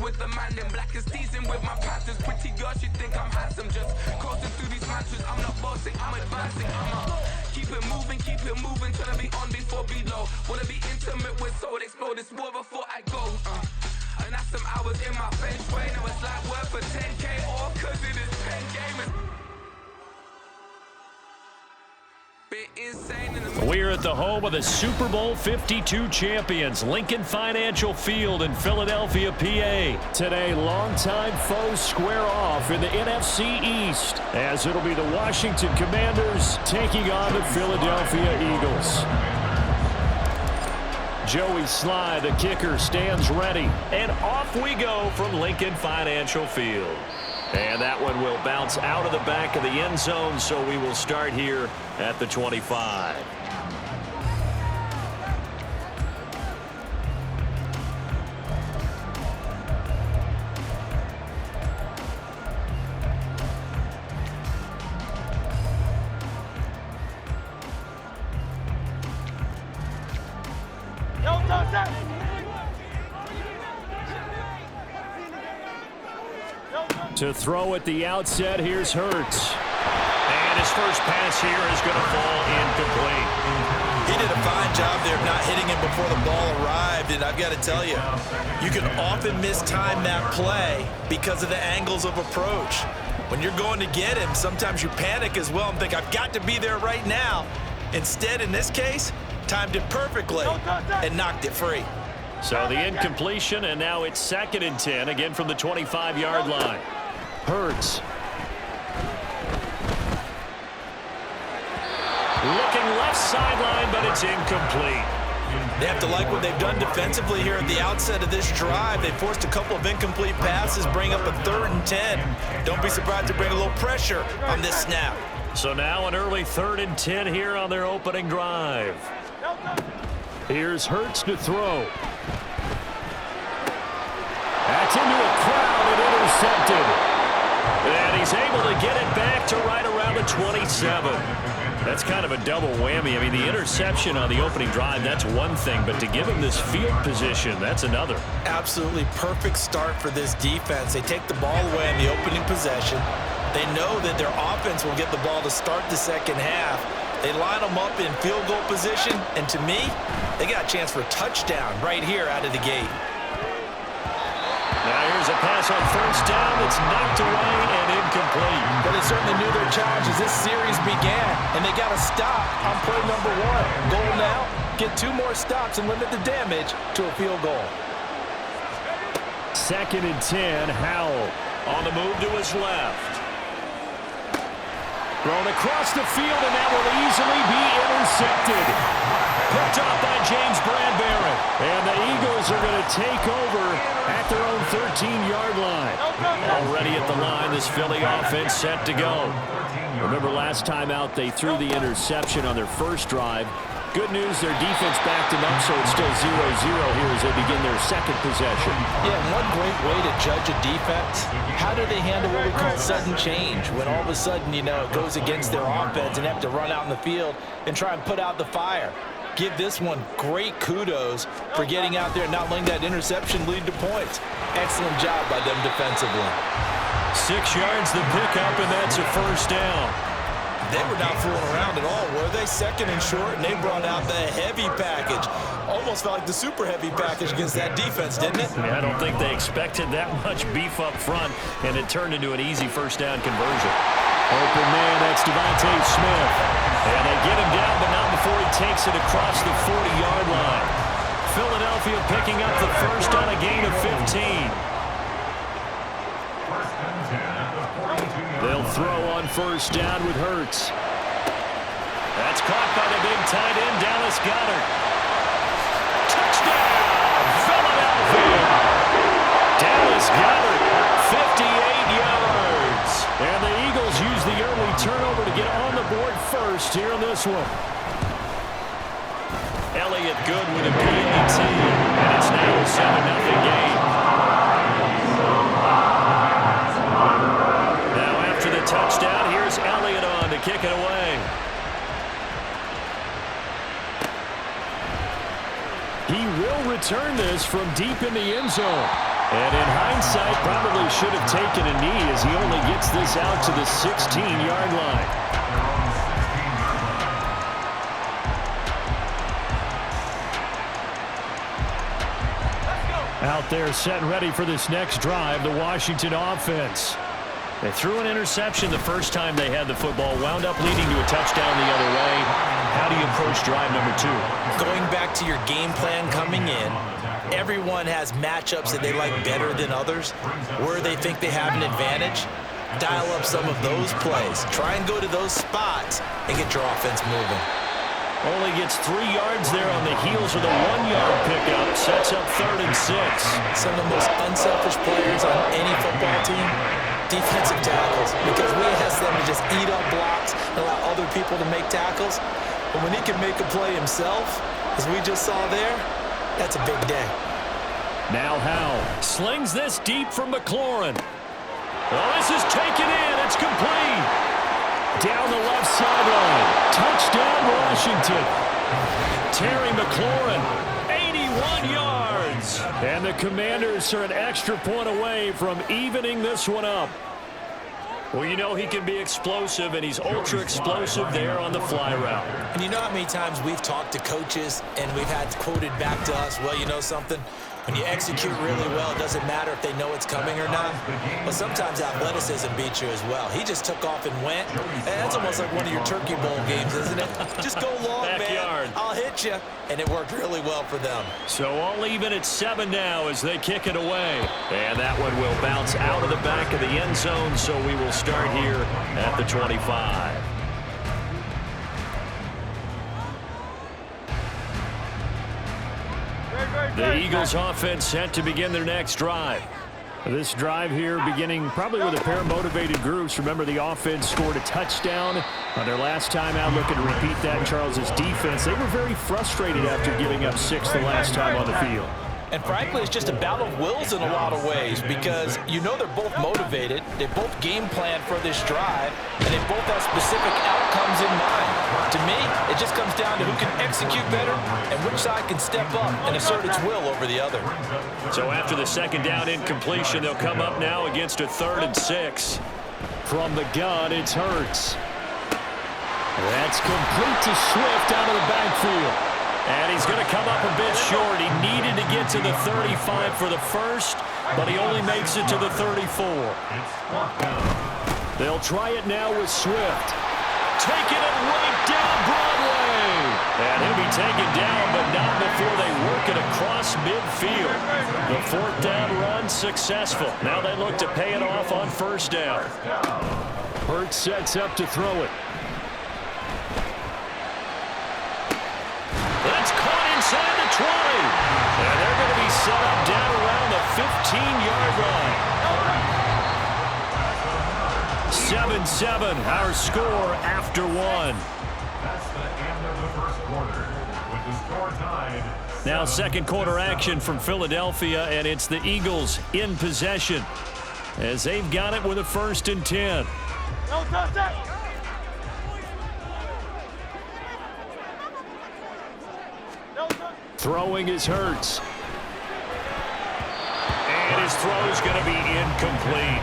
with the man in black is teasing with my patterns. Pretty girl, she think I'm handsome. Just coasting through these mantras. I'm not bossing, I'm advancing. Keep it moving, tryna be on before below. Wanna be intimate with soul, explode this war before I go. And that's some hours in my feng shui. Now it's like work for 10K, all cause it is pen gaming. We're at the home of the Super Bowl 52 champions, Lincoln Financial Field in Philadelphia, PA. Today, longtime foes square off in the NFC East, as it'll be the Washington Commanders taking on the Philadelphia Eagles. Joey Sly, the kicker, stands ready. And off we go from Lincoln Financial Field. And that one will bounce out of the back of the end zone, so we will start here at the 25. To throw at the outset, here's Hurts. And his first pass here is going to fall incomplete. He did a fine job there of not hitting him before the ball arrived, and I've got to tell you, you can often mistime that play because of the angles of approach. When you're going to get him, sometimes you panic as well and think, I've got to be there right now. Instead, in this case, timed it perfectly and knocked it free. So the incompletion, and now it's 2nd and 10, again from the 25-yard line. Hurts. Looking left sideline, but it's incomplete. They have to like what they've done defensively here at the outset of this drive. They forced a couple of incomplete passes, bring up a 3rd and 10. Don't be surprised to bring a little pressure on this snap. So now an early 3rd and 10 here on their opening drive. Here's Hurts to throw. That's into a crowd and intercepted. And he's able to get it back to right around the 27. That's kind of a double whammy. I mean, the interception on the opening drive, that's one thing, but to give him this field position, that's another. Absolutely perfect start for this defense. They take the ball away in the opening possession. They know that their offense will get the ball to start the second half. They line them up in field goal position, and to me, they got a chance for a touchdown right here out of the gate. Now here's a pass on 1st down that's knocked away and incomplete. But they certainly knew their challenge as this series began, and they got to stop on play number 1. Goal now, get 2 more stops and limit the damage to a field goal. 2nd and 10, Howell on the move to his left. Thrown across the field, and that will easily be intercepted. Picked off by James Bradbury. And the Eagles are going to take over at their own 13-yard line. Already at the line, this Philly offense set to go. Remember last time out, they threw the interception on their first drive. Good news, their defense backed them up, so it's still 0-0 here as they begin their second possession. Yeah, one great way to judge a defense, how do they handle what we call sudden change? When all of a sudden, you know, it goes against their offense and they have to run out in the field and try and put out the fire. Give this one great kudos for getting out there and not letting that interception lead to points. Excellent job by them defensively. 6 yards the pickup, and that's a 1st down. They were not fooling around at all, were they? 2nd and short, and they brought out the heavy package. Almost felt like the super heavy package against that defense, didn't it? Yeah, I don't think they expected that much beef up front, and it turned into an easy 1st down conversion. Open man, that's Devontae Smith. And they get him down, but not before he takes it across the 40-yard line. Philadelphia picking up the 1st on a gain of 15. They'll throw on 1st down with Hurts. That's caught by the big tight end, Dallas Goedert. Touchdown, Philadelphia! Dallas Goedert, 58 yards. And the Eagles use the early turnover to get on the board first here in this one. Elliott good with a PAT, and it's now a 7-0 game. Now after the touchdown, here's Elliott on to kick it away. He will return this from deep in the end zone. And in hindsight, probably should have taken a knee as he only gets this out to the 16-yard line. Out there set and ready for this next drive, the Washington offense. They threw an interception the first time they had the football, wound up leading to a touchdown the other way. How do you approach drive number 2? Going back to your game plan coming in, everyone has matchups that they like better than others, where they think they have an advantage. Dial up some of those plays. Try and go to those spots and get your offense moving. Only gets 3 yards there on the heels of the 1-yard pickup. Sets up 3rd and 6. Some of the most unselfish players on any football team, defensive tackles, because we ask them to just eat up blocks and allow other people to make tackles. But when he can make a play himself, as we just saw there, that's a big day. Now Howell slings this deep from McLaurin. Well, this is taken in. It's complete. Down the left sideline. Touchdown, Washington. Terry McLaurin, 81 yards. And the Commanders are an extra point away from evening this one up. Well, you know he can be explosive, and he's ultra-explosive there on the fly route. And you know how many times we've talked to coaches and we've had quoted back to us, well, you know something? When you execute really well, it doesn't matter if they know it's coming or not. But sometimes athleticism beats you as well. He just took off and went. And that's almost like one of your Turkey Bowl games, isn't it? Just go long, Backyard. man. I'll hit you. And it worked really well for them. So all even at 7 now as they kick it away. And that one will bounce out of the back of the end zone, so we will start here at the 25. The Eagles offense set to begin their next drive. This drive here beginning probably with a pair of motivated groups. Remember, the offense scored a touchdown on their last time out, looking to repeat that. Charles's defense, they were very frustrated after giving up 6 the last time on the field. And frankly, it's just a battle of wills in a lot of ways, because you know they're both motivated, they both game plan for this drive, and they both have specific outcomes in mind. To me, it just comes down to who can execute better and which side can step up and assert its will over the other. So after the second down incompletion, they'll come up now against a 3rd and 6. From the gun, it's Hurts. That's complete to Swift out of the backfield. And he's going to come up a bit short. He needed to get to the 35 for the first, but he only makes it to the 34. They'll try it now with Swift. Taking it right down Broadway. And he'll be taken down, but not before they work it across midfield. The 4th down run successful. Now they look to pay it off on 1st down. Hurts sets up to throw it. That's caught inside the 20. And they're going to be set up down around the 15-yard line. 7-7, our score after 1. That's the end of the first quarter with the score tied. Now second quarter action from Philadelphia, and it's the Eagles in possession as they've got it with a 1st and 10. No touchdown. Throwing is Hurts. And his throw is going to be incomplete.